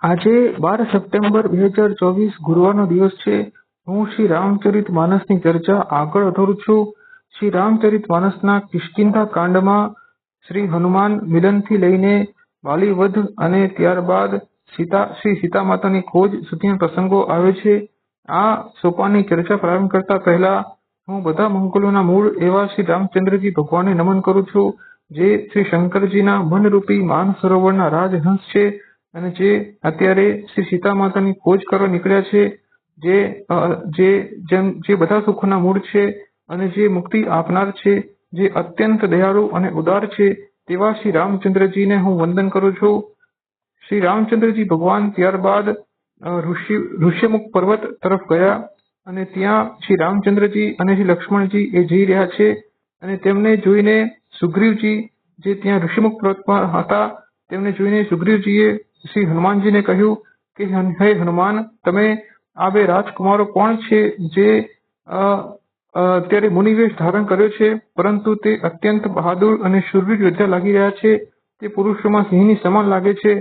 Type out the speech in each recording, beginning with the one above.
આજે 12 સપ્ટેમ્બર 2024 ગુરુવારનો દિવસ છે. હું શ્રી રામચરિત માનસની ચર્ચા આગળ વધારું છું. શ્રી રામચરિત માનસના કિષ્કિંધા કાંડમાં શ્રી હનુમાન મિલનથી લઈને વાલી વધ અને ત્યારબાદ શ્રી સીતા માતાની ખોજ સુધીના પ્રસંગો આવે છે. આ સોપાનની ચર્ચા પ્રારંભ કરતા પહેલા હું બધા મંગલોના મૂળ એવા શ્રી રામચંદ્રજી ભગવાનને નમન કરું છું, જે શ્રી શંકરજીના મનરૂપી માન સરોવરના રાજહંસ છે અને જે અત્યારે શ્રી સીતા માતાની ખોજ કરવા નીકળ્યા છે, જે બધા સુખોના મૂળ છે અને જે મુક્તિ આપનાર છે, જે અત્યંત દયાળુ અને ઉદાર છે, તેવા શ્રી રામચંદ્રજીને હું વંદન કરું છું. શ્રી રામચંદ્રજી ભગવાન ત્યારબાદ ઋષ્યમુખ પર્વત તરફ ગયા અને ત્યાં શ્રી રામચંદ્રજી અને શ્રી લક્ષ્મણજી એ જઈ રહ્યા છે અને તેમને જોઈને સુગ્રીવજી, જે ત્યાં ઋષ્યમુખ પર્વતમાં હતા, તેમને જોઈને સુગ્રીવજીએ શ્રી હનુમાનજીને કહ્યું કે હે હનુમાન, તમે આ બે રાજકુમારો કોણ છે જે અત્યારે મુનિવેશ ધારણ કર્યો છે, પરંતુ તે અત્યંત બહાદુર અને શૂરવીર યોદ્ધા લાગી રહ્યા છે. તે પુરુષોમાં સિંહની સમાન લાગે છે.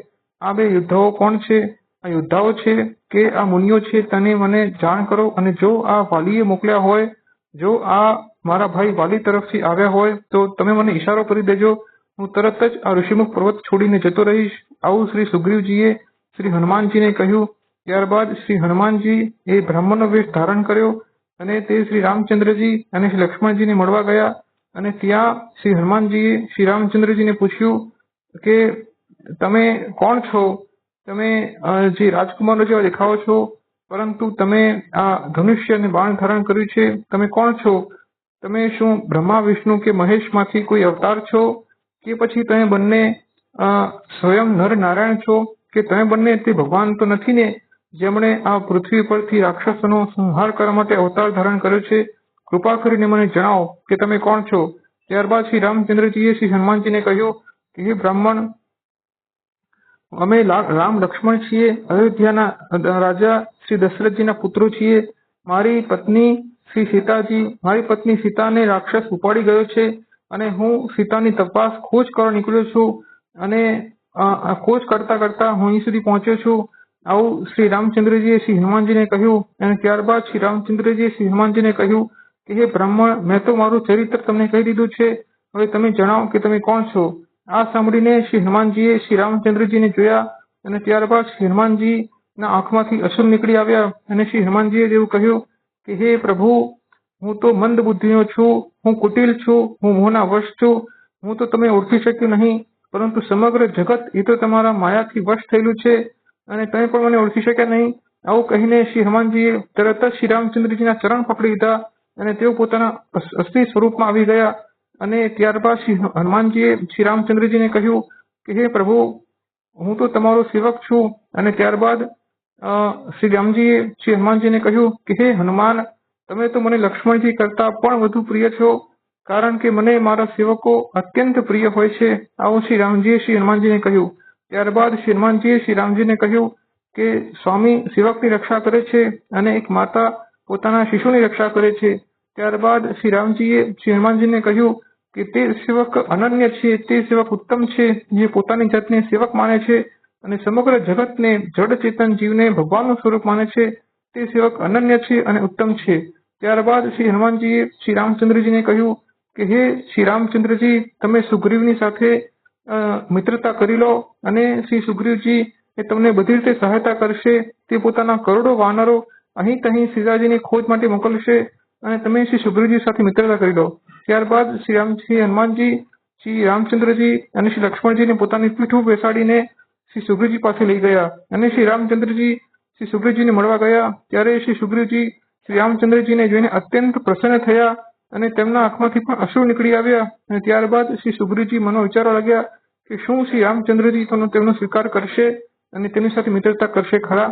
આ બે યોદ્ધાઓ કોણ છે? આ યોદ્ધાઓ છે કે આ મુનિઓ છે? તેને મને જાણ કરો, અને જો આ વાલીએ મોકલ્યા હોય, જો આ મારા ભાઈ વાલી તરફથી આવ્યા હોય, તો તમે મને ઈશારો કરી દેજો. હું તરત જ આ ઋષિમુખ પર્વત છોડીને જતો રહીશ. આવું શ્રી સુગ્રીવજીએ શ્રી હનુમાનજીને કહ્યું. ત્યારબાદ શ્રી હનુમાનજી એ બ્રાહ્મણનો વેશ ધારણ કર્યો અને તે શ્રી રામચંદ્રજી અને શ્રી લક્ષ્મણજીને મળવા ગયા. અને ત્યાં શ્રી હનુમાનજીએ શ્રી રામચંદ્રજીને પૂછ્યું કે તમે કોણ છો? તમે જે રાજકુમારો જેવા દેખાવો છો, પરંતુ તમે આ ધનુષ્ય અને બાણ ધારણ કર્યું છે, તમે કોણ છો? તમે શું બ્રહ્મા, વિષ્ણુ કે મહેશમાંથી કોઈ અવતાર છો, કે પછી તમે બંને સ્વયં નર નારાયણ છો, કે તમે બંને તે ભગવાન તો નથી ને, જેમણે આ પૃથ્વી પરથી રાક્ષસોનો સંહાર કરવા માટે અવતાર ધારણ કર્યો છે? કૃપા કરીને મને જણાવો કે તમે કોણ છો. ત્યારબાદ શ્રી રામચંદ્રજીએ શ્રી હનુમાનજીને કહ્યું કે હે બ્રાહ્મણ, અમે રામ લક્ષ્મણ છીએ, અયોધ્યાના રાજા શ્રી દશરથજીના પુત્રો છીએ. મારી પત્ની સીતાને રાક્ષસ ઉપાડી ગયો છે અને હું સીતાની તપાસ ખોજ કરવા નીકળ્યો છું અને ખોજ કરતા કરતા હું અહીં સુધી પહોંચ્યો છું. આવું શ્રી રામચંદ્રજીએ શ્રી હનુમાનજીને કહ્યું. અને ત્યારબાદ શ્રી રામચંદ્રજીએ શ્રી હનુમાનજીને કહ્યું કે હે બ્રાહ્મણ, મેં તો મારું ચરિત્ર તમને કહી દીધું છે, હવે તમે જણાવો કે તમે કોણ છો. આ સાંભળીને શ્રી હનુમાનજીએ શ્રી રામચંદ્રજીને જોયા અને ત્યારબાદ શ્રી હનુમાનજીના આંખમાંથી અશ્રુ નીકળી આવ્યા અને શ્રી હનુમાનજીએ એવું કહ્યું કે હે પ્રભુ, હું તો મંદ બુદ્ધિનો છું, હું કુટિલ છું, હું મોહના વશ છું, હું તો તમે ઓળખી શક્યો નહીં, પરંતુ સમગ્ર જગત એ તો તમારા માયાથી વશ થયેલું છે અને તમે પણ મને ઓળખી શક્યા નહીં. આવું કહીને શ્રી હનુમાનજીએ તરત જ શ્રી રામચંદ્રજીના ચરણ પકડી લીધા અને તેઓ પોતાના અસલી સ્વરૂપમાં આવી ગયા. અને ત્યારબાદ શ્રી હનુમાનજીએ શ્રી રામચંદ્રજીને કહ્યું કે હે પ્રભુ, હું તો તમારો સેવક છું. અને ત્યારબાદ શ્રી રામજીએ શ્રી હનુમાનજીને કહ્યું કે હે હનુમાન, તમે તો મને લક્ષ્મણજી કરતા પણ વધુ પ્રિય છો, કારણ કે મને મારા સેવકો અત્યંત પ્રિય હોય છે. આવું શ્રી રામજીએ શ્રી હનુમાનજીને કહ્યું. ત્યારબાદ શ્રી હનુમાનજીએ શ્રી રામજીને કહ્યું કે સ્વામી સેવકની રક્ષા કરે છે અને એક માતા પોતાના શિશુની રક્ષા કરે છે. ત્યારબાદ શ્રી રામજીએ શ્રી હનુમાનજીને કહ્યું કે તે સેવક અનન્ય છે, તે સેવક ઉત્તમ છે, જે પોતાની જાતને સેવક માને છે અને સમગ્ર જગતને, જડ ચેતન જીવને ભગવાનનું સ્વરૂપ માને છે. તે સેવક અનન્ય છે અને ઉત્તમ છે. ત્યારબાદ શ્રી હનુમાનજીએ શ્રી રામચંદ્રજીને કહ્યું કે હે શ્રી રામચંદ્રજી, તમે સુગ્રીવની સાથે મિત્રતા કરી લો અને શ્રી સુગ્રીવજી એ તમને બધી રીતે સહાયતા કરશે. તે પોતાના કરોડો વાનરો અહીં તહીં સીતાજીની ખોજ માટે મોકલશે અને તમે શ્રી સુગ્રીવજી સાથે મિત્રતા કરી લો. ત્યારબાદ શ્રી હનુમાનજી શ્રી રામચંદ્રજી અને શ્રી લક્ષ્મણજીને પોતાની પીઠ ઉપર બેસાડીને શ્રી સુગ્રીવજી પાસે લઈ ગયા અને શ્રી રામચંદ્રજી શ્રી સુગ્રીવજીને મળવા ગયા. ત્યારે શ્રી સુગ્રીવજી શ્રી રામચંદ્રજીને જોઈને અત્યંત પ્રસન્ન થયા અને તેમના આંખમાંથી પણ અશ્રુ નીકળી આવ્યા. અને ત્યારબાદ શ્રી સુગ્રીવજી મનમાં વિચારવા લાગ્યા કે શું શ્રી રામચંદ્રજી તેમનો સ્વીકાર કરશે અને તેમની સાથે મિત્રતા કરશે ખરા.